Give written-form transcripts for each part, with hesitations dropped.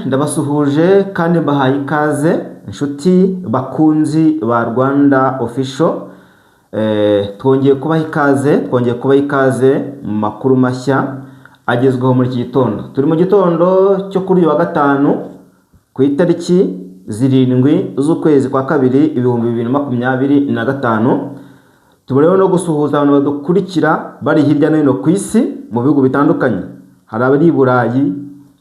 Ndabasuhuje kandi mbahaye ikaze inshuti bakunzi ba Rwanda Official. Twongeye kubaha ikaze mu makuru mashya agezweho muri iki gitondo. Turi mu gitondo cyo kuri wa gatanu ku itariki 7 z'ukwezi kwa kabiri 2025. Tuboneyeho no gusuhuza abantu badukurikira bari hirya no hino ku isi mu bihugu bitandukanye. Hari abari i Burayi,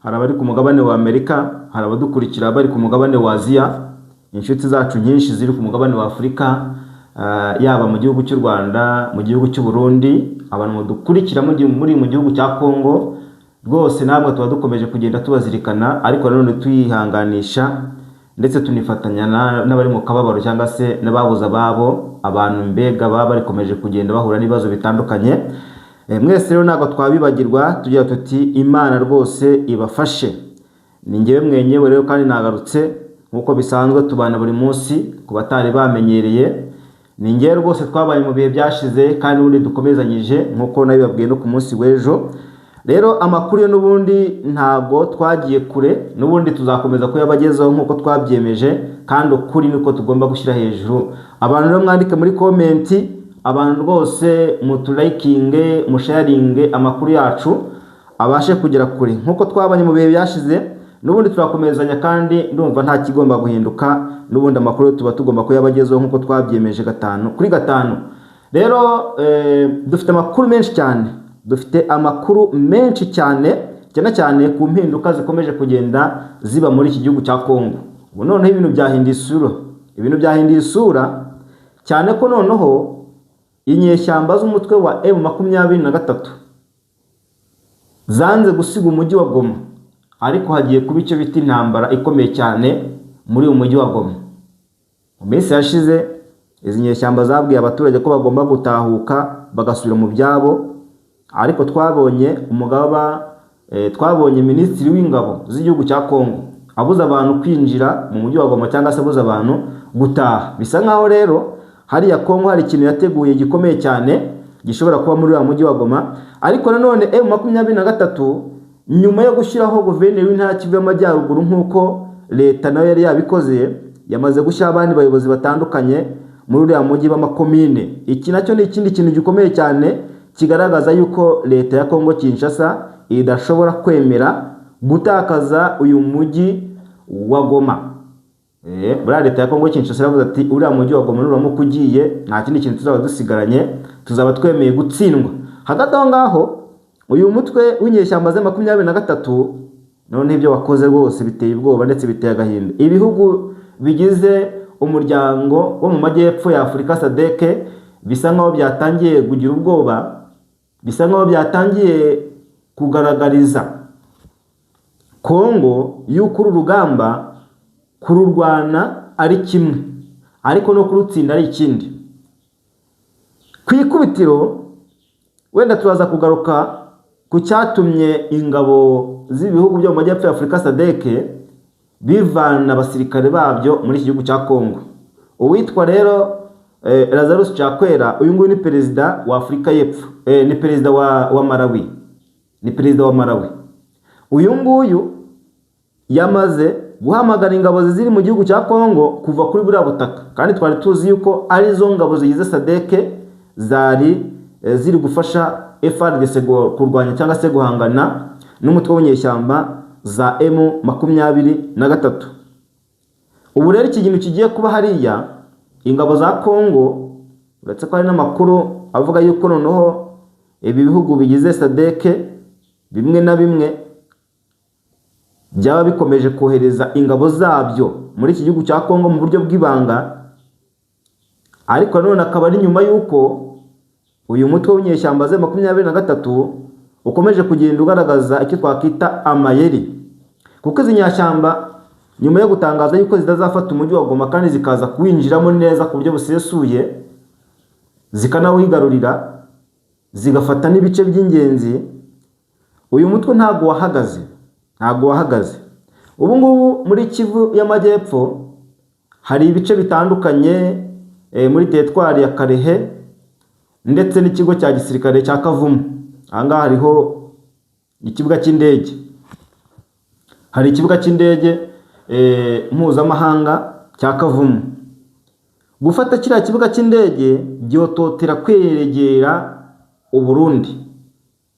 hari abari ku mugabane wa Amerika, hari abadukurikira bari ku mugabane wa Aziya, inshuti zacu nyinshi ziri ku mugabane wa Afurika, yaba mu gihugu cy'u Rwanda, mu gihugu cy'u Burundi, abantu mudukurikira muri mu gihugu cya Kongo. Rwose namwe tuba dukomeje kugenda tubazirikana, ariko nanone tuyihanganisha ndetse tunifatanya n'abari mu kababaro cyangwa se n'ababuza babo, abantu mbega baba barikomeje kugenda bahura n'ibibazo bitandukanye. Mwese rero ntabwo twabibagirwa, tugira tuti Imana rwose ibafashe. Ni ngewe mwenyewe rero kandi nagarutse nkuko bisanzwe, tubana buri munsi ku batari bamenyereye. Ni ngewe rwose twabaye mu bihe byashize kandi ubundi dukomezanyije nkuko nabibabwiye no ku munsi w'ejo. Rero amakuru yo n'ubundi ntabwo twagiye kure, n'ubundi tuzakomeza kuyabagezaho nkuko twabyemeje, kandi ukuri niko tugomba gushyira hejuru. Abantu rero mwandike muri komenti, abantu rwose mutulayikinge, musharinge amakuru yacu abashe kugera kure nkuko twabanye mu bihe byashize. N'ubundi turakomezanya kandi ndumva nta kigomba guhinduka, n'ubundi amakuru tuba tugomba kuyabagezaho nkuko twabyemeje 5 kuri 5. Rero dufite amakuru menshi cyane, cyane ku mpinduka zikomeje kugenda ziba muri iki gihugu cya Kongo. Ubu noneho ibintu byahinduye isura, cyane ko noneho inyeshyamba z'umutwe wa M23 zanze gusiga umujyi wa Goma, ariko hagiye kuba icyo bita intambara ikomeye cyane muri uyu mujyi wa Goma. Mu minsi yashize izi nyeshyamba zabwiye abaturage ko bagomba gutahuka bagasubira mu byabo, ariko twabonye minisitiri w'ingabo z'igihugu cya Kongo abuza abantu kwinjira mu mujyi wa Goma cyangwa se abuza abantu gutaha. Bisa nkaho rero hariya Kongo hari ikintu yateguye gikomeye cyane gishobora kuba muri wa mujyi wa Goma. Ariko nanone M23 nyuma yo gushyiraho guverineri w'intara Kivu y'Amajyaruguru nk'uko leta nayo yari yabikoze, yamaze gushyira abandi bayobozi batandukanye muri uriya mujyi b'amakomine. Iki nacyo ni ikindi kintu gikomeye cyane kigaragaza yuko leta ya Kongo Kinshasa idashobora kwemera gutakaza uyu mujyi wa Goma. Buriya leta ya Kongo Kinshasa yavuze ati uriya mujyi wa Goma nuramuka ugiye nta kindi kintu tuzaba dusigaranye, tuzaba twemeye gutsindwa. Hagati aho ngaho uyu mutwe w'inyeshyamba za 23 none ibyo wakoze rwose biteye ubwoba ndetse biteye agahinda. Ibihugu bigize umuryango wo mu majyepfo ya Afurika SADC bisa nkaho byatangiye kugira ubwoba, bisa nkaho byatangiye kugaragariza Kongo yuko urugamba kururwana ari kimwe, ariko no kurutsinda ari ikindi. Ku ikubitiro wenda turaza kugaruka ku cyatumye ingabo z'ibihugu byo mu majyepfo ya Afurika SADC bivana abasirikare babyo muri iki gihugu cya Kongo. Uwitwa rero Lazarus Chakwera, uyu nguyu ni perezida wa Afurika y'Epfo, ni perezida wa Malawi. Uyu nguyu yamaze guhamagara ingabo ziri mu gihugu cya Kongo kuva kuri buriya butaka, kandi twari tuzi yuko ari zo ngabo zigize SADC ziri gufasha FARDC kurwanya cyangwa se guhangana n'umutwe w'inyeshyamba za M23. Ubu rero iki kintu kigiye kuba hariya, ingabo za Kongo, uretse ko hari n'amakuru avuga yuko noneho ibi bihugu bigize SADC bimwe na bimwe byaba bikomeje kohereza ingabo zabyo muri iki gihugu cya Kongo mu buryo bw'ibanga. Ariko none akaba ari nyuma yuko uyu mutwe w'inyeshyamba za 23 ukomeje kugenda ugaragaza icyo twakita amayeri, kuko izi nyashyamba nyuma yo gutangaza yuko zitazafata umujyi wa Goma kandi zikaza kuwinjiramo neza ku buryo busesuye, zikanawuhigarurira, zigafata n'ibice by'ingenzi, uyu mutwe ntabwo wahagaze. Ubu ngubu muri Kivu y'Amajyepfo hari ibice bitandukanye, muri teritwari ya Karehe ndetse n'ikigo cya gisirikare cya Kavumu. Aha ngaha hariho ikibuga cy'indege. hari ikibuga cy'indege mpuzamahanga cya Kavumu. Gufata kiriya kibuga cy'indege byototera kwegera Uburundi,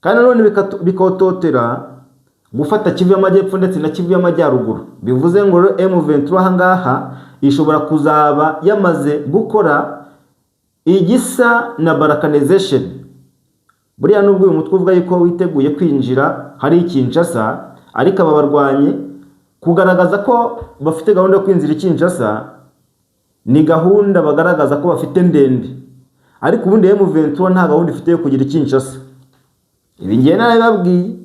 kandi none bikototera gufata Kivu y'Amajyepfo ndetse na Kivu y'Amajyaruguru. Bivuze ngo M23 ahangaha ishobora kuzaba yamaze gukora igisa na balkanization. Buriya nubwo uyu mutwe uvuga yuko witeguye kwinjira hari Kinshasa, ariko aba barwanye kugaragaza ko bafite gahunda yo kwinjira Kinshasa ni gahunda bagaragaza ko bafite ndende, ariko ubundi M23 nta gahunda ifite yo kugira Kinshasa. Ibi ngiye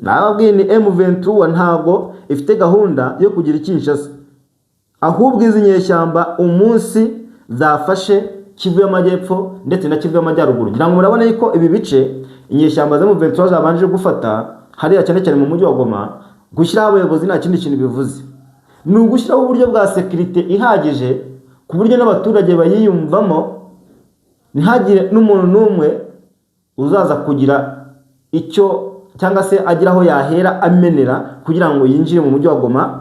nababwiye ni M23 ntago ifite gahunda yo kugira Kinshasa, ahubwo izi nyeshyamba umunsi zafashe Kivu y'Amajyepfo ndetse na Kivu y'Amajyaruguru. Ngira ngo murabona yuko ibi bice inyeshyamba za M23 zabanje gufata hariya cyane cyane mu mujyi wa Goma, gushyiraho abayobozi nta kindi kintu bivuze, ni ugushyiraho uburyo bwa security ihagije ku buryo n'abaturage bayiyumvamo, ntihagire n'umuntu n'umwe uzaza kugira icyo cyangwa se agira aho yahera amenera kugira ngo yinjire mu mujyi wa Goma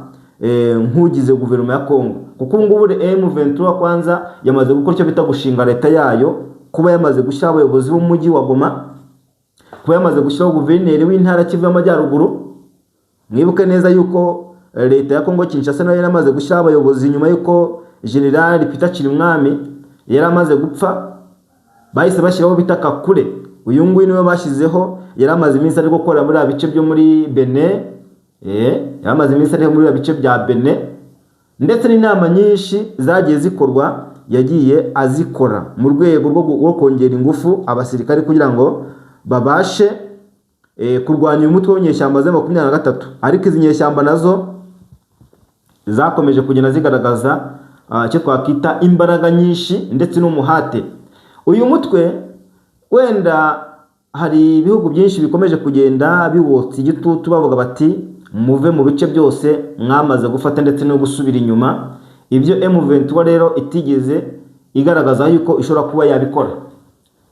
nk'ugize guverinoma ya Kongo. Kuko ngubu M23 kwanza yamaze gukora icyo bita gushinga leta yayo, kuba yamaze gushyiraho abayobozi b'umujyi wa Goma, kuba yamaze gushyiraho guverineri w'intara Kivu y'Amajyaruguru. Mwibuke neza yuko leta ya Kongo Kinshasa nayo yaramaze gushyiraho abayobozi nyuma yuko General Peter Chirimwami yaramaze gupfa, bahise bashyiraho bita Kakule. Uyu nguyu niwe bashyizeho, yaramaze iminsi ari gukora muri abice byo muri Benin, yaramaze iminsi ari muri abice bya Benin, ndetse n'inama nyinshi zagiye zikorwa yagiye azikora mu rwego rwo kongera ingufu abasirikare kugira ngo babashe kurwanya uyu mutwe w'inyeshyamba za 23. Ariko izi nyeshyamba nazo zakomeje kugenda zigaragaza icyo twakita imbaraga nyinshi ndetse n'umuhate. Uyu mutwe wenda hari ibihugu byinshi bikomeje kugenda biwotsa igitutu bavuga bati muve mu bice byose mwamaze gufata ndetse no gusubira inyuma. Ibyo M23 rero itigeze igaragaza yuko ishobora kuba yabikora.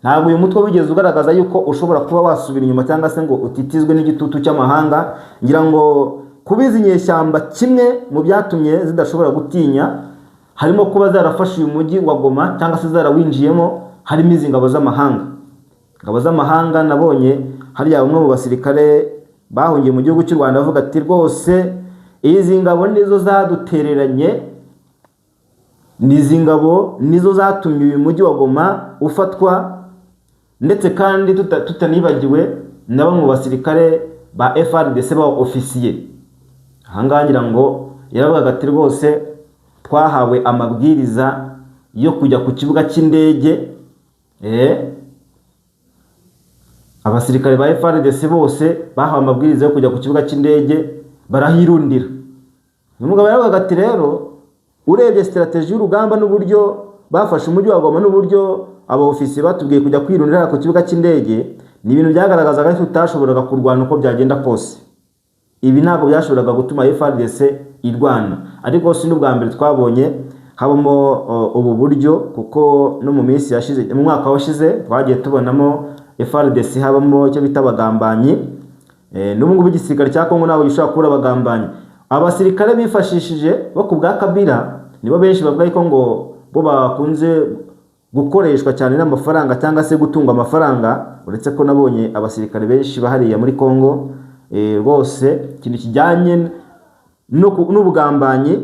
Ntabwo uyu mutwe wigeze ugaragaza yuko ushobora kuba wasubira inyuma cyangwa se ngo utitizwe n'igitutu cy'amahanga. Ngira ngo kubiza inyeshyamba kimwe mu byatumye zidashobora gutinya harimo kuba zarafashe uyu mujyi wa Goma cyangwa se zarawinjiyemo, harimo izi ngabo z'amahanga. Ngabo z'amahanga nabonye hariya bamwe mu basirikare bahungiye mu gihugu cy'u Rwanda bavuga ati rwose izi ngabo nizo zadutereranye, nizi ngabo nizo zatumye uyu mujyi wa Goma ufatwa, ndetse kandi tutanibagiwe na bamwe mu basirikare ba FARDC ba officier. Ahangaha ngira ngo yaravuga ati rwose twahawe amabwiriza yo kujya ku kibuga cy'indege, abasirikare ba FARDC bose bahawe amabwiriza yo kujya ku kibuga cy'indege barahirundira. Umugabo yaravuga ati rero urebye strategy y'urugamba n'uburyo bafashe umujyi wa Goma n'uburyo aba ofisiye batubwiye kujya kwirundira ku kibuga cy'indege, ni ibintu byagaragazaga ko tutashoboraga kurwana uko byagenda kose. Ibi ntabwo byashoboraga gutuma FARDC irwana, ariko si n'ubwa mbere twabonye habamo ubu buryo, kuko no mu minsi yashize mu mwaka washize twagiye tubonamo FARDC habamo icyo bita abagambanyi. N'ubu ngubu igisirikare cya Kongo ntabwo gishobora kubura abagambanyi. Abasirikare bifashishije bo ku bwa Kabila nibo benshi bavuga ko ngo bo bakunze gukoreshwa cyane n'amafaranga cyangwa se gutunga amafaranga, uretse ko nabonye abasirikare benshi bahariya muri Kongo rwose ikintu kijyanye n'ubugambanyi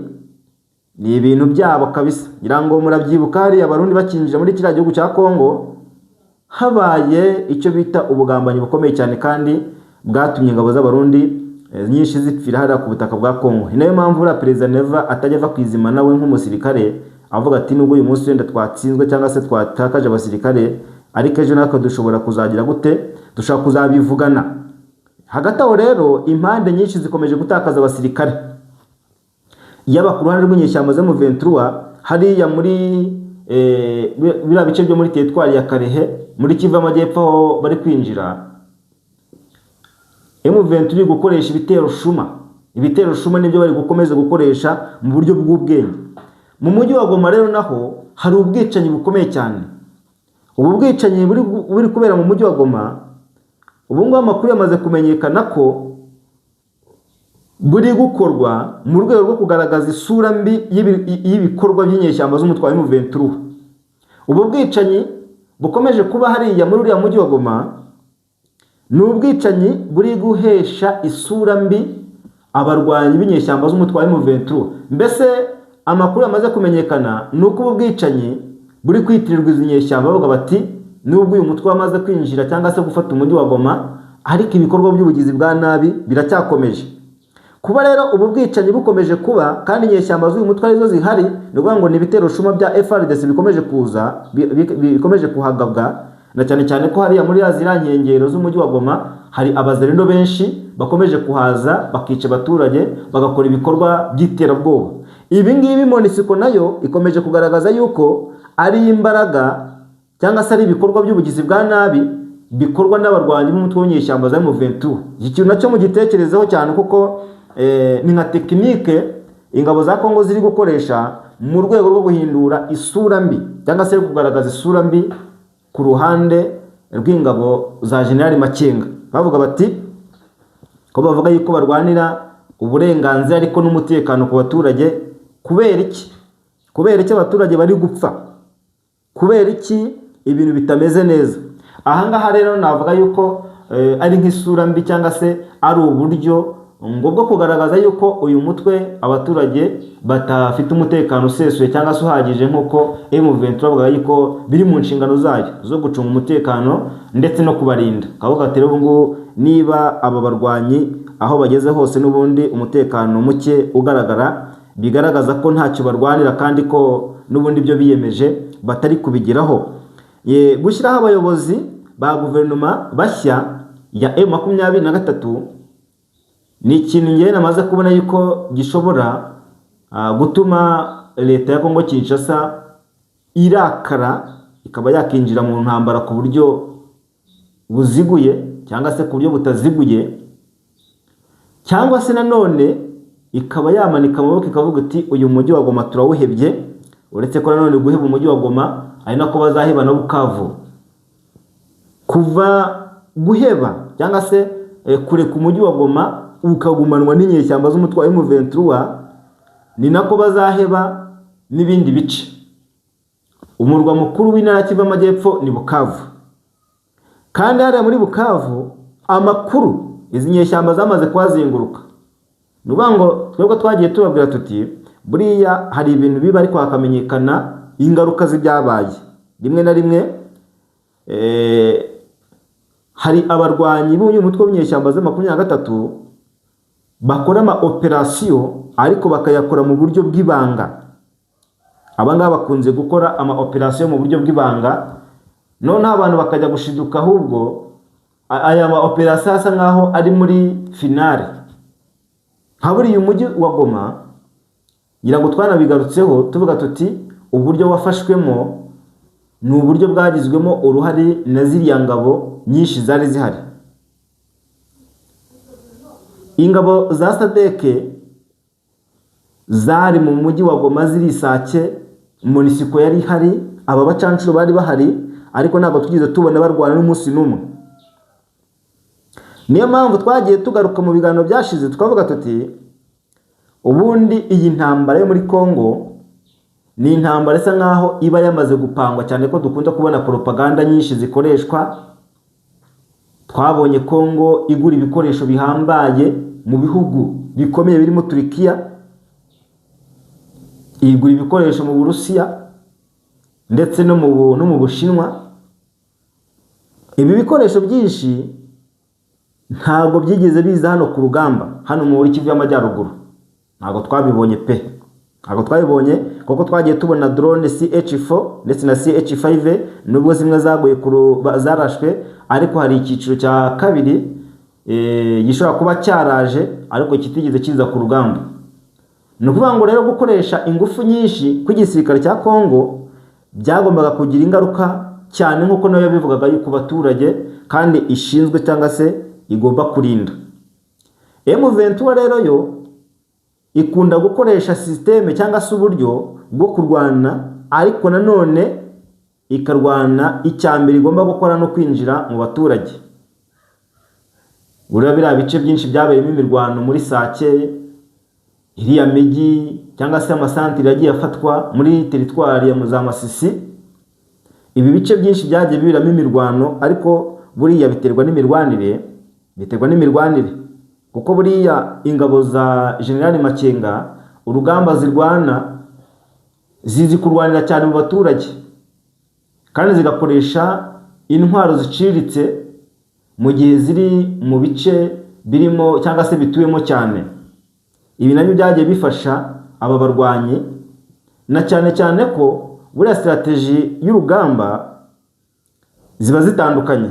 ni ibintu byabo kabisa. Ngira ngo murabyibuka hariya abarundi bakinjira muri kiriya gihugu cya Kongo habaye icyo bita ubugambanyi bukomeye cyane, kandi bwatumye ingabo z'abarundi nyinshi zipfira hariya ku butaka bwa Kongo. Ni nayo mpamvu uriya Perezida Neva atajya ava kwizima nawe nk'umusirikare avuga ati nubwo uyu munsi wenda twatsinzwe cyangwa se twatakaje abasirikare, ariko ejo natwe dushobora kuzagira gute, dushobora kuzabivugana. Hagati aho rero impande nyinshi zikomeje gutakaza abasirikare, yaba ku ruhande rw'inyeshyamba zo mu 23 hariya muri biriya bice byo muri teritwari ya Karehe muri Kivu y'Amajyepfo aho bari kwinjira. M23 gukoresha ibitero shuma nibyo bari gukomeza gukoresha mu buryo bw'ubwenge. Mu mujyi wa Goma rero naho hari ubwicanyi bukomeye cyane. Ubu bwicanyi buri kubera mu mujyi wa Goma, ubu ngo amakuru yamaze kumenyekana ko buri gukorwa mu rwego rwo kugaragaza isura mbi y'ibikorwa by'inyeshyamba z'umutwe wa M23. Ubu bwicanyi bukomeje kuba hariya muri uriya mujyi wa Goma ni ubwicanyi buri guhesha isura mbi abarwanyi b'inyeshyamba z'umutwe wa M23. Mbese amakuru yamaze kumenyekana ni uko ubu bwicanyi buri kwitirirwa izi nyeshyamba, bavuga bati nubwo uyu mutwe wamaze kwinjira cyangwa se gufata umujyi wa Goma, ariko ibikorwa by'ubugizi bwa nabi biracyakomeje. Kuba rero ubu bwicanyi bukomeje kuba kandi inyeshyamba z'uyu mutwe arizo zihari, ni ukuvuga ngo ni ibitero shuma bya FARDC bikomeje kuza, bikomeje kuhagabwa, na cyane cyane ko hariya muri ziriya nkengero z'umujyi wa Goma hari abazerendo benshi bakomeje kuhaza bakica abaturage, bagakora ibikorwa by'iterabwoba. Ibi ngibi MONUSCO nayo ikomeje kugaragaza yuko ari imbaraga cyangwa se ari ibikorwa by'ubugizi bwa nabi bikorwa n'abarwanyi b'umutwe w'inyeshyamba za M23. Iki kintu nacyo mu gitekerezeho cyane, kuko ni nka tekinike ingabo za Kongo ziri gukoresha mu rwego rwo guhindura isura mbi cyangwa se kugaragaza isura mbi ku ruhande rw'ingabo za General Makenga. Bavuga bati ko bavuga yuko barwanira uburenganzira ariko n'umutekano ku baturage. Kubera iki abaturage bari gupfa? Kubera iki ibintu bitameze neza? Ahangaha rero navuga yuko ari nk'isura mbi cyangwa se ari uburyo ngo bwo kugaragaza yuko uyu mutwe abaturage batafite umutekano usesuye cyangwa se uhagije, nk'uko M23 bavuga yuko biri mu nshingano zayo zo gucunga umutekano ndetse no kubarinda. Kavuga ati rero ngo niba aba barwanyi aho bageze hose n'ubundi umutekano muke ugaragara, bigaragaza ko ntacyo barwanira kandi ko n'ubundi byo biyemeje batari kubigeraho. Gushyiraho abayobozi ba guverinoma bashya ya M23 ni ikintu ngiye namaze kubona yuko gishobora gutuma leta ya Kongo Kinshasa irakara, ikaba yakinjira mu ntambara ku buryo buziguye cyangwa se ku buryo butaziguye, cyangwa se nanone ikaba yamanika amaboko ikavuga iti uyu mujyi wa Goma turawuhebye. Uretse ko nanone guheba umujyi wa Goma ari nako bazaheba na Bukavu. Kuva guheba cyangwa se kureka umujyi wa Goma ukagumanwa n'inyeshyamba z'umutwe wa M23, ni nako bazaheba n'ibindi bice. Umurwa mukuru w'intara Kivu y'Amajyepfo ni Bukavu, kandi hariya muri Bukavu amakuru izi nyeshyamba zamaze kuhazenguruka. Nuvuga ngo twebwe twagiye tubabwira tuti buriya hari ibintu biba ariko hakamenyekana ingaruka z'ibyabaye. Rimwe na rimwe hari abarwanyi b'uyu mutwe w'inyeshyamba za 23 bakora ama operation ariko bakayakora mu buryo bw'ibanga. Abangaba bakunze gukora ama operation mu buryo bw'ibanga, none abantu bakajya gushiduka, ahubwo aya ma operation asa nkaho ari muri finale. Haburi uyu mujyi wa Goma ngira ngo twanabigarutseho tuvuga tuti uburyo wafashwemo ni uburyo bwagizwemo uruhare na ziriya ngabo nyinshi zari zihari. Ingabo za SADC zari mu mujyi wa Goma zirisake, MONUSCO yari hari, aba bacancuro bari bahari, ariko ntabwo tugize tubona barwana n'umunsi n'umwe. Niyo mpamvu twagiye tugaruka mu biganiro byashize tukavuga tuti ubundi iyi ntambara yo muri Kongo ni intambara isa nkaho iba yamaze gupangwa, cyane ko dukunda kubona propaganda nyinshi zikoreshwa. Twabonye Kongo igura ibikoresho bihambaye mu bihugu bikomeye birimo Turkiya, igura ibikoresho mu Burusiya ndetse no mu Bushinwa. Ibi bikoresho byinshi ntabwo byigeze biza hano ku rugamba, hano muri Kivu y'Amajyaruguru ntabwo twabibonye pe, ntabwo twabibonye, kuko twagiye tubona drone CH4 ndetse na CH5 nubwo zimwe zaguye zarashwe, ariko hari icyiciro cya kabiri gishobora kuba cyaraje ariko kitigeze kiza ku rugamba. Ni ukuvuga ngo rero gukoresha ingufu nyinshi kw'igisirikare cya Kongo byagombaga kugira ingaruka cyane, nk'uko nayo bivugaga yuko baturage kandi ishinzwe cyangwa se igomba kurinda. M23 rero yo ikunda gukoresha systeme cyangwa se uburyo bwo kurwana, ariko nanone ikarwana icyambere igomba gukora no kwinjira mu baturage. Buriya biriya bice byinshi byabereyemo imirwano muri Sake, iriya migi cyangwa se amasantire yagiye afatwa muri teritwari ya za Masisi, ibi bice byinshi byagiye bibiramo imirwano, ariko buriya biterwa n'imirwanire, kuko buriya ingabo za General Makenga urugamba zirwana zizi kurwanira cyane mu baturage, kandi zigakoresha intwaro ziciriritse mu gihe ziri mu bice birimo cyangwa se bituyemo cyane. Ibi nabyo byagiye bifasha aba barwanyi, na cyane cyane ko buriya strategy y'urugamba ziba zitandukanye.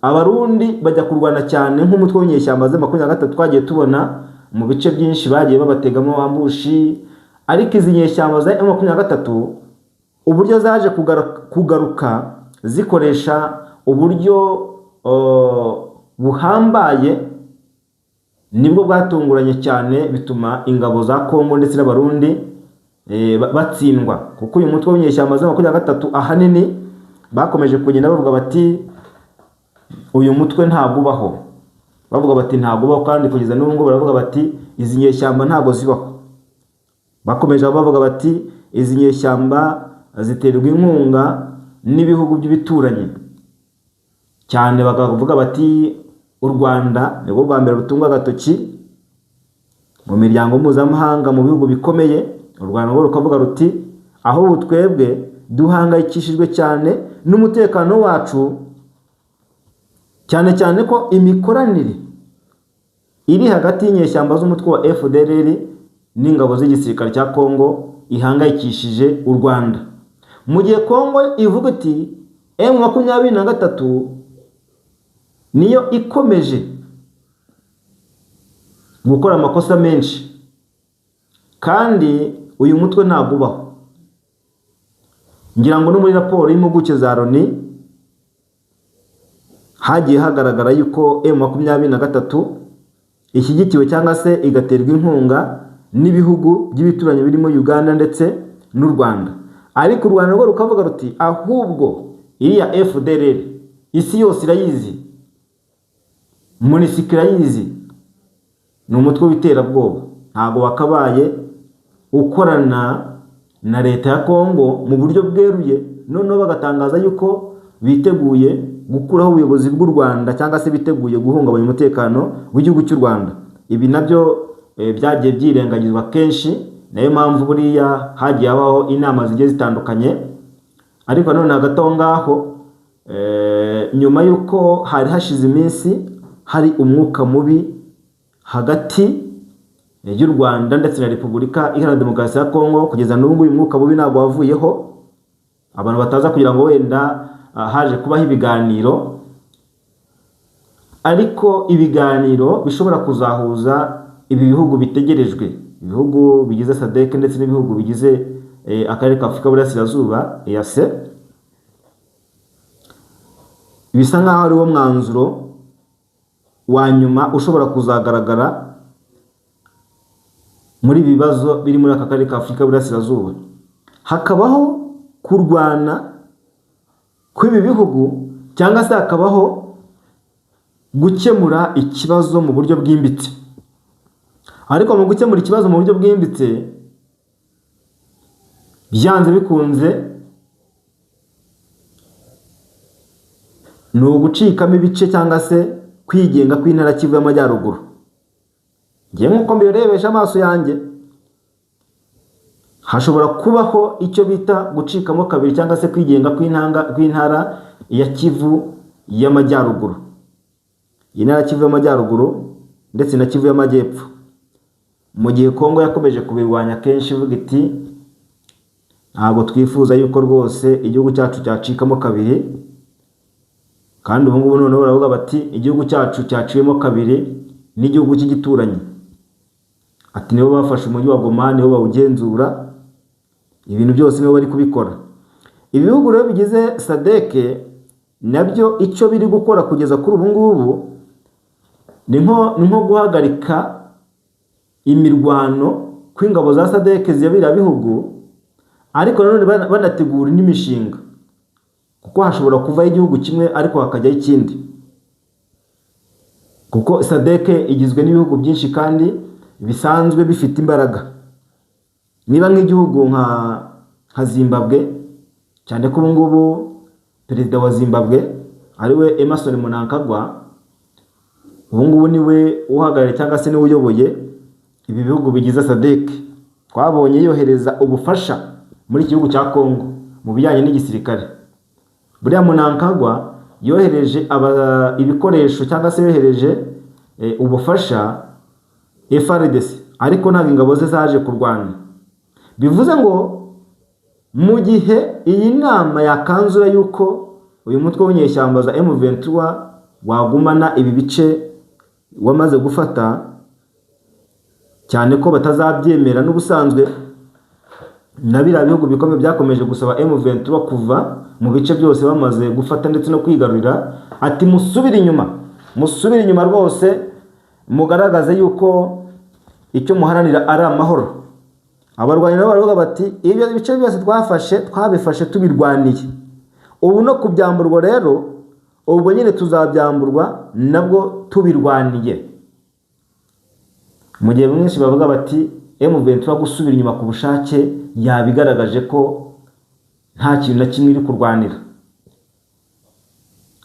Abarundi bajya kurwana cyane nk'umutwe w'inyeshyamba za 23 twagiye tubona mu bice byinshi bagiye babategamo ambushi, ariko izi nyeshyamba za 23 uburyo zaje kugaruka zikoresha uburyo buhambaye nibwo bwatunguranye cyane, bituma ingabo za Kongo ndetse n'abarundi batsindwa, kuko uyu mutwe w'inyeshyamba za 23 ahanini bakomeje kugenda bavuga bati uyu mutwe ntabwo ubaho, bavuga bati ntabwo ubaho, kandi kugeza n'ubwo baravuga bati izi nyeshyamba ntabwo zibaho. Bakomeje bavuga bati izi nyeshyamba ziterwa inkunga n'ibihugu by'ibituranyi cyane, bakavuga bati u Rwanda nibwo bwa mbere rutungwa agatoki mu miryango mpuzamahanga mu bihugu bikomeye. U Rwanda rwo rukavuga ruti aho twebwe duhangayikishijwe cyane n'umutekano wacu, cyane cyane ko imikoranire iri hagati y'inyeshyamba z'umutwe wa FDLR n'ingabo z'igisirikare cya Kongo ihangayikishije u Rwanda, mu gihe Kongo ivuga iti M23 niyo ikomeje gukora amakosa menshi, kandi uyu mutwe ntabwo ubaho. Ngira ngo no muri raporo y'impuguke za Loni hagiye hagaragara yuko M23 ishyigikiwe cyangwa se igaterwa inkunga n'ibihugu by'ibituranyi birimo Uganda ndetse n'u Rwanda, ariko u Rwanda rwo rukavuga ruti ahubwo iriya FDLR isi yose irayizi, MONUSCO irayizi, ni umutwe w'iterabwoba, ntabwo wakabaye ukorana na leta ya Kongo mu buryo bweruye, noneho bagatangaza yuko biteguye gukuraho ubuyobozi bw'u Rwanda cyangwa se biteguye guhungabanya umutekano w'igihugu cy'u Rwanda. Ibi nabyo byagiye byirengagizwa kenshi, nayo mpamvu buriya hagiye habaho inama zigiye zitandukanye. Ariko none hagati aho ngaho nyuma y'uko hari hashize iminsi hari umwuka mubi hagati y'u Rwanda ndetse na Repubulika Iharanira Demokarasi ya Kongo, kugeza n'ubu uyu mwuka mubi ntabwo wavuyeho. Abantu bataza kugira ngo wenda haje kubaho ibiganiro, ariko ibiganiro bishobora kuzahuza ibi bihugu bitegerejwe, ibihugu bigize SADC ndetse n'ibihugu bigize akarere ka Afurika y'Uburasirazuba EAC. Bisa nkaho ari wo mwanzuro wa nyuma ushobora kuzagaragara muri bibazo biri muri aka karere ka Afurika y'Uburasirazuba. Hakabaho kurwana kw'ibi bihugu cyangwa se hakabaho gukemura ikibazo mu buryo bwimbitse. Ariko mu gukemura ikibazo mu buryo bwimbitse, byanze bikunze ni ugucikamo ibice cyangwa se kwigenga kw'intara Kivu y'Amajyaruguru. Ngiye nk'uko mbirebesha amaso yanjye, hashobora kubaho icyo bita gucikamo kabiri cyangwa se kwigenga kw'intara ya Kivu y'Amajyaruguru, intara Kivu y'Amajyaruguru ndetse na Kivu y'Amajyepfo, mu gihe Kongo yakomeje kubirwanya kenshi ivuga iti ntabwo twifuza yuko rwose igihugu cyacu cyacikamo kabiri. Kandi ubu ngubu noneho baravuga bati igihugu cyacu cyaciwemo kabiri n'igihugu cy'igituranyi, ati nibo bafashe umujyi wa Goma, nibo bawugenzura, ibintu byose nibo bari kubikora. Ibihugu rero bigize SADC nabyo icyo biri gukora kugeza kuri ubu ngubu ni nko guhagarika imirwano kw'ingabo za SADC ziyabira bihugu, ariko nanone banategura n'imishinga, kuko hashobora kuvaho igihugu kimwe ariko hakajyaho ikindi. kuko SADC igizwe n'ibihugu byinshi kandi bisanzwe bifite imbaraga. Niba nk'igihugu nka Zimbabwe, cyane ko ubu ngubu perezida wa Zimbabwe ariwe Emmerson Mnangagwa, ubu ngubu niwe uhagarariye cyangwa se niwe uyoboye ibi bihugu bigize SADC, twabonye yohereza ubufasha muri iki gihugu cya Kongo mu bijyanye n'igisirikare. Buriya Mnangagwa yohereje ibikoresho cyangwa se yohereje ubufasha FARDC, ariko ntabwo ingabo ze zaje kurwana. Bivuze ngo mu gihe iyi nama yakanzura yuko uyu mutwe w'inyeshyamba za M23 wagumana ibi bice wamaze gufata, cyane ko batazabyemera n'ubusanzwe na biriya bihugu bikomeye byakomeje gusaba M23 kuva mu bice byose bamaze gufata ndetse no kwigarurira, ati musubire inyuma rwose, mugaragaze yuko icyo muharanira ari amahoro. Abarwanyi nabo baravuga bati ibyo bice byose twabifashe tubirwaniye, ubu no kubyamburwa rero ubwo nyine tuzabyamburwa nabwo tubirwaniye. Mu gihe mwinshi bavuga bati M23 gusubira inyuma ku bushake yabigaragaje ko nta kintu na kimwe iri kurwanira.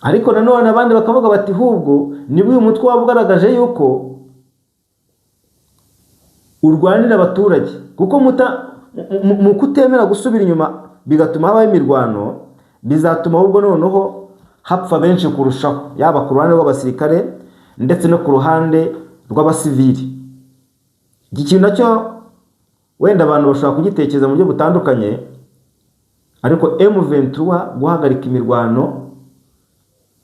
Ariko nanone abandi bakavuga bati hubwo niba uyu mutwe wabugaragaje yuko urwanira abaturage, kuko mu kutemera gusubira inyuma bigatuma habaho imirwano, bizatuma ahubwo noneho hapfa benshi kurushaho, yaba ku ruhande rw'abasirikare ndetse no ku ruhande rw'abasivili. Iki kintu nacyo wenda abantu bashobora kugitekereza mu buryo butandukanye, ariko M23 guhagarika imirwano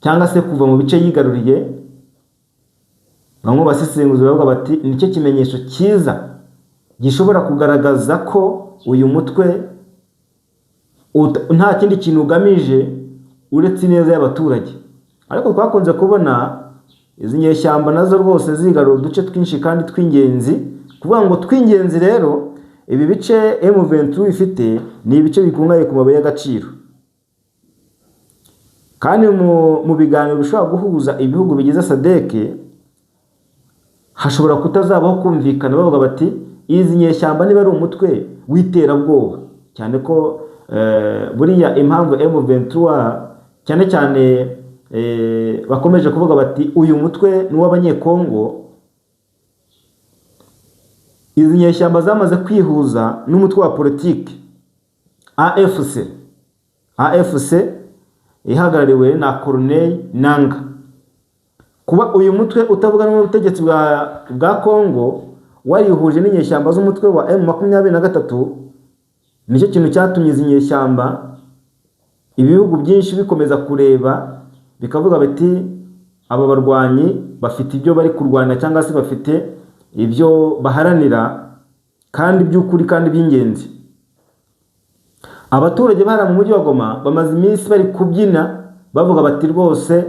cyangwa se kuva mu bice yigaruriye, bamwe basesenguzi bavuga bati nicyo kimenyesho cyiza gishobora kugaragaza ko uyu mutwe nta kindi kintu ugamije uretse neza y'abaturage. Ariko twakunze kubona izi nyeshyamba nazo rwose zigarura uduce twinshi kandi tw'ingenzi, kuvuga ngo tw'ingenzi rero ibi bice M23 ifite ni ibice bikungahaye ku mabuye y'agaciro. Kandi mu biganiro bishobora guhuza ibihugu bigize SADC hashobora kutazabaho kumvikana, bavuga bati izi nyeshyamba niba ari umutwe w'iterabwoba, cyane ko buriya impamvu M23 cyane bakomeje kuvuga bati uyu mutwe ni w'abanyekongo, izi nyeshyamba zamaze kwihuza n'umutwe wa politiki AFC ihagarariwe na Corneille Nangaa. Kuba uyu mutwe utavugana n'ubutegetsi bwa Kongo warihuje n'inyeshyamba z'umutwe wa M23, nicyo kintu cyatumye izi nyeshyamba ibihugu byinshi bikomeza kureba bikavuga bati aba barwanyi bafite ibyo bari kurwana cyangwa se bafite ibyo baharanira kandi by'ukuri kandi by'ingenzi. Abaturage bahara mu mujyi wa Goma bamaze iminsi bari kubyina bavuga bati rwose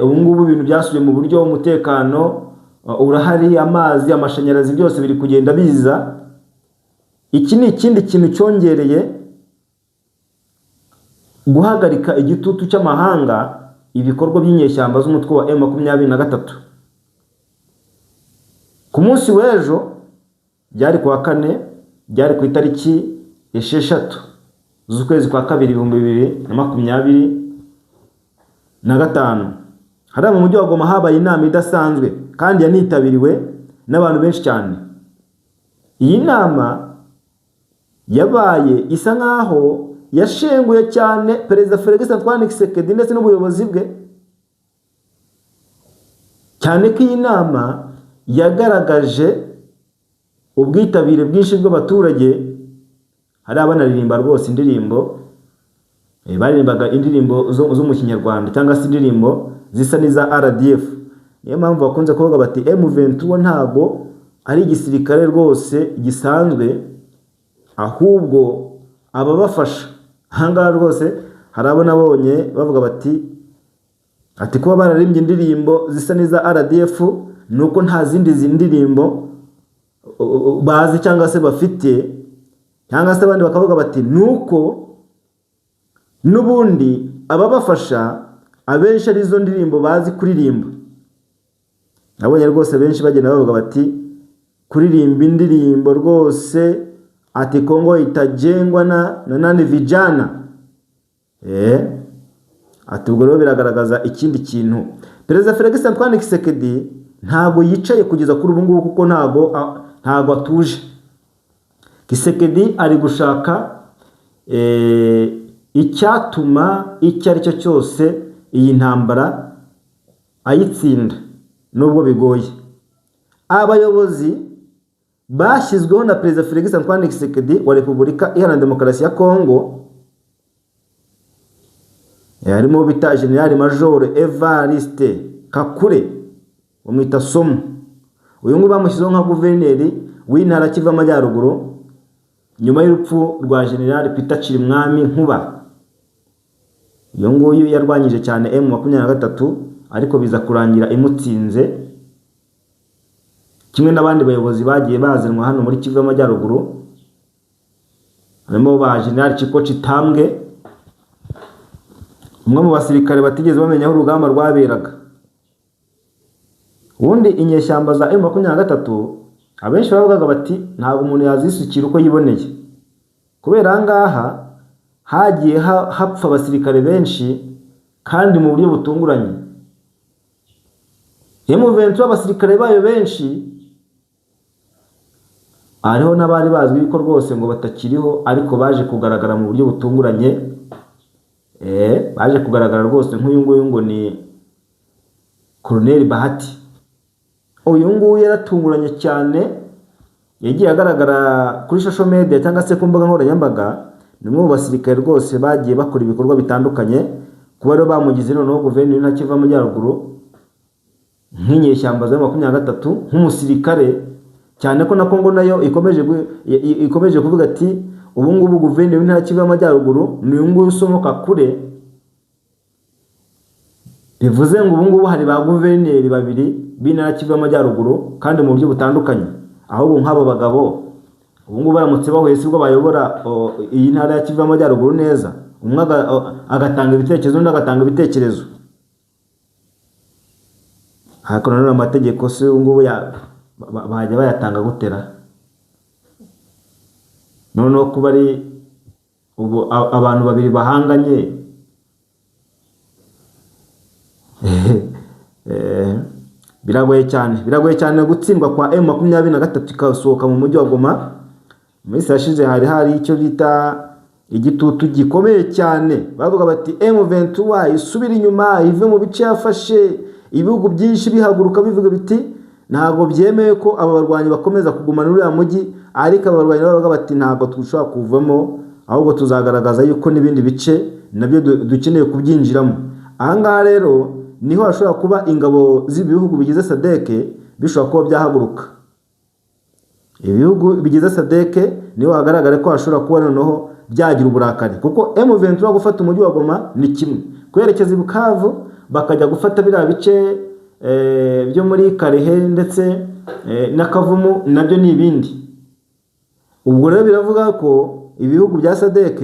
ubu ngubu ibintu byasubiye mu buryo, umutekano urahari, amazi, amashanyarazi byose biri kugenda biza. Iki ni ikindi kintu cyongereye guhagarika igitutu cy'amahanga ibikorwa by'inyeshyamba z'umutwe wa M23. Ku munsi w'ejo byari kuwa 4, byari ku itariki 6 z'ukwezi kwa 2 2025, hari mu mujyi wa Goma habaye inama idasanzwe kandi yanitabiriwe n'abantu benshi cyane. Iyi nama yabaye isa nkaho yashenguye cyane Perezida Felix Antoine Tshisekedi ndetse n'ubuyobozi bwe, cyane ko iyi nama yagaragaje ubwitabire bwinshi bw'abaturage. Hari abanaririmba rwose indirimbo, baririmbaga indirimbo zo mu Kinyarwanda cyangwa se indirimbo zisa n'iza RDF. Niyo mpamvu bakunze kuvuga bati M23 ntago ari igisirikare rwose gisanzwe, ahubwo ababafasha. Ahangaha rwose hari abo nabonye bavuga bati kuba bararimbye indirimbo zisa n'iza RDF nuko nta zindi ndirimbo bazi cyangwa se bafite, cyangwa se abandi bakavuga bati nuko n'ubundi ababafasha abenshi ari zo ndirimbo bazi kuririmba. nabonye rwose benshi bagenda bavuga bati kuririmba indirimbo rwose ati Kongo itajengwa na nani vijana. Ati ubwo rero biragaragaza ikindi kintu. Perezida Felix Antoine Tshisekedi ntabwo yicaye kugeza kuri ubu ngubu kuko ntabwo atuje. Tshisekedi ari gushaka icyatuma icyo ari cyo cyose iyi ntambara ayitsinda nubwo bigoye. Abayobozi bashyizweho na Perezida Felix Antoine Tshisekedi wa Repubulika Iharanira Demokarasi ya Kongo, harimo bita General Major Evariste Kakule umwita Somo. Uyu nguyu bamushyizeho nka guverineri w'intara Kivu y'Amajyaruguru nyuma y'urupfu rwa General Peter Chirimwami Nkuba. Uyu nguyu yarwanyije cyane M23 ariko biza kurangira imutsinze, kimwe n'abandi bayobozi bagiye bazanwa hano muri Kivu y'Amajyaruguru, harimo ba General Chiko Chitambwe, umwe mu basirikare batigeze bamenya aho urugamba rwaberaga. Ubundi inyeshyamba za M23 abenshi bavugaga bati ntabwo umuntu yazisukira uko yiboneye, kubera ahangaha hagiye hapfa abasirikare benshi kandi mu buryo butunguranye. M23 abasirikare bayo benshi hariho n'abari bazwi ko rwose ngo batakiriho, ariko baje kugaragara mu buryo butunguranye. Baje kugaragara rwose nk'uyu nguyu ngo ni Colonel Bahati. Uyu nguyu yaratunguranye cyane, yagiye agaragara kuri social media cyangwa se ku mbuga nkoranyambaga. Ni umwe mu basirikare rwose bagiye bakora ibikorwa bitandukanye, kuba rero bamugize noneho guverineri na Kivu y'Amajyaruguru nk'inyeshyamba za 23 nk'umusirikare, cyane ko na Kongo nayo ikomeje kuvuga ati ubu ngubu guverineri w'intara Kivu y'Amajyaruguru ni uyu nguyu Somo Kakule. Bivuze ngo ubu ngubu hari ba guverineri babiri b'intara Kivu y'Amajyaruguru kandi mu buryo butandukanye. Ahubwo nk'abo bagabo ubu ngubu baramutse bahwese ubwo bayobora iyi ntara ya Kivu y'Amajyaruguru neza, umwe agatanga ibitekerezo undi agatanga ibitekerezo. Hakora none amategeko se ubu ngubu bajya bayatanga gutera. Noneho kuba ari ubu abantu babiri bahanganye, biragoye cyane gutsindwa kwa M23 ikasohoka mu mujyi wa Goma. Muri yashize hari icyo bita igitutu gikomeye cyane, bavuga bati M23 isubira inyuma ive mu bice yafashe. Ibihugu byinshi bihaguruka bivuga biti ntabwo byemeye ko aba barwanyi bakomeza kugumana uriya mujyi, ariko aba barwanyi bavuga bati ntabwo dushobora kuvamo, ahubwo tuzagaragaza yuko n'ibindi bice nabyo dukeneye kubyinjiramo. Ahangaha rero niho hashobora kuba ingabo z'ibihugu bigize SADC bishobora kuba byahaguruka. Ibihugu bigize SADC niho hagaragara ko hashobora kuba noneho byagira uburakari, kuko M23 gufata umujyi wa Goma ni kimwe, kwerekeza i Bukavu bakajya gufata biriya bice byo muri Karehe ndetse n'Akavumu nabyo ni ibindi. Ubwo rero biravuga ko ibihugu bya SADC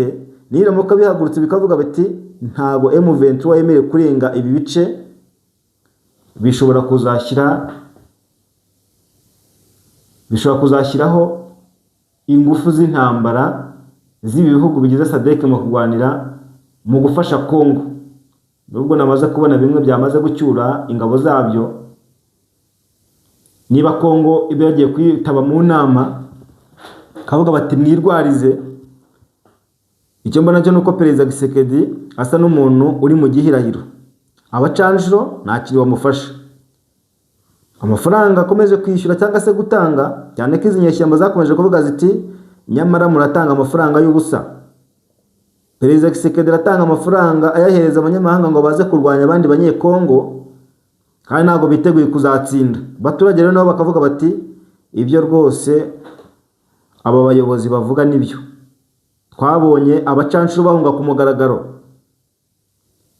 niramuka bihagurutse bikavuga biti ntago M23 yemerewe kurenga ibi bice, bishobora kuzashyiraho ingufu z'intambara z'ibihugu bigize SADC mu kurwanira mu gufasha Kongo. Nubwo namaze kubona bimwe byamaze gucyura ingabo zabyo, niba Kongo ibe yagiye kwitaba mu nama kavuga bati mwirwarize. Icyo mbona cyo nuko Perezida Tshisekedi asa n'umuntu uri mu gihirahiro. Abacanjiro ntakiri bamufasha, amafaranga akomeje kwishyura cyangwa se gutanga, cyane ko izi nyeshyamba zakomeje kuvuga ziti nyamara muratanga amafaranga y'ubusa. Perezida Tshisekedi aratanga amafaranga ayahereza abanyamahanga ngo baze kurwanya abandi banyekongo, kandi ntabwo biteguye kuzatsinda. Abaturage rero nabo bakavuga bati ibyo rwose aba bayobozi bavuga nibyo. Twabonye abacanshuro bahunga ku mugaragaro,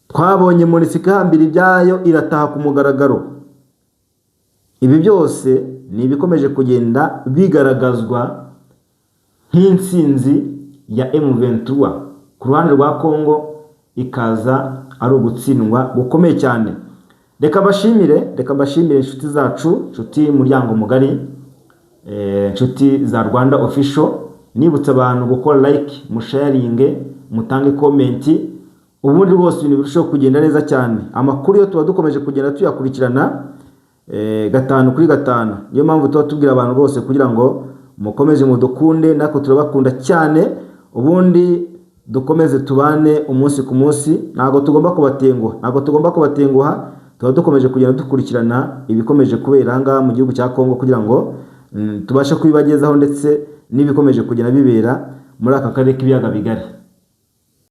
twabonye MONUSCO ihambira ibyayo irataha ku mugaragaro. Ibi byose ni ibikomeje kugenda bigaragazwa nk'intsinzi ya M23 ku ruhande rwa Kongo, ikaza ari ugutsindwa gukomeye cyane. reka mbashimire inshuti zacu, inshuti muryango mugari, inshuti za Rwanda Official. Nibutsa abantu gukora like, musharinge, mutange comment, ubundi rwose ibintu birushaho kugenda neza cyane. Amakuru yo tuba dukomeje kugenda tuyakurikirana gatanu kuri gatanu. Niyo mpamvu tuba tubwira abantu rwose kugira ngo mukomeze mudukunde, nako turabakunda cyane, ubundi dukomeze tubane umunsi ku munsi. Ntago tugomba kubatenguha, tuba dukomeje kugenda dukurikirana ibikomeje kubera hanga mu gihugu cya Kongo kugira ngo tubashe kubibagezaho, ndetse n'ibikomeje kugenda bibera muri aka karere k'ibiyaga bigari.